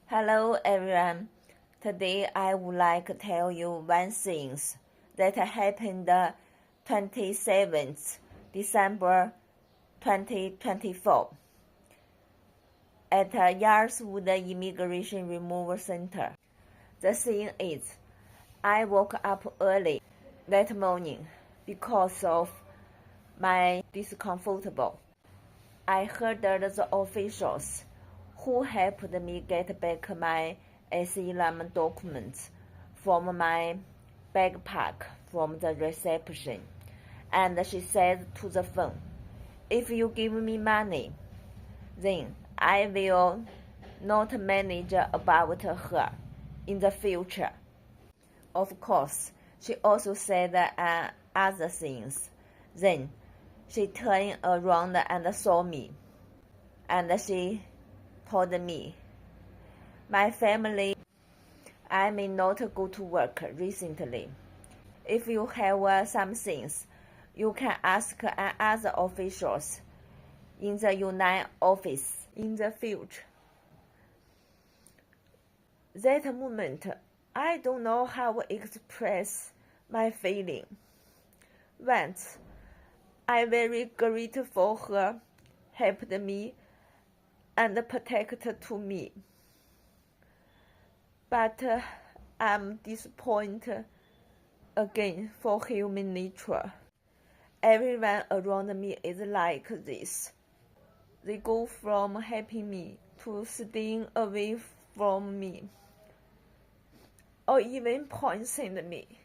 Hello everyone. Today I would like to tell you one thing that happened 27th December 2024 at Yarswood Immigration Removal Center. The thing is, I woke up early that morning because of my discomfortable. I heard the officials who helped me get back my asylum documents from my backpack from the reception, and she said to the phone, "If you give me money, then I will not manage about her in the future." Of course, she also said other things. Then she turned around and saw me, and she told me, "My family, I may not go to work recently. If you have some things, you can ask other officials in the United office in the future." That moment, I don't know how to express my feeling. Once, I very grateful her helped me and protected to me. But I'm disappointed again for human nature. Everyone around me is like this. They go from helping me to staying away from me, or even poisoning me.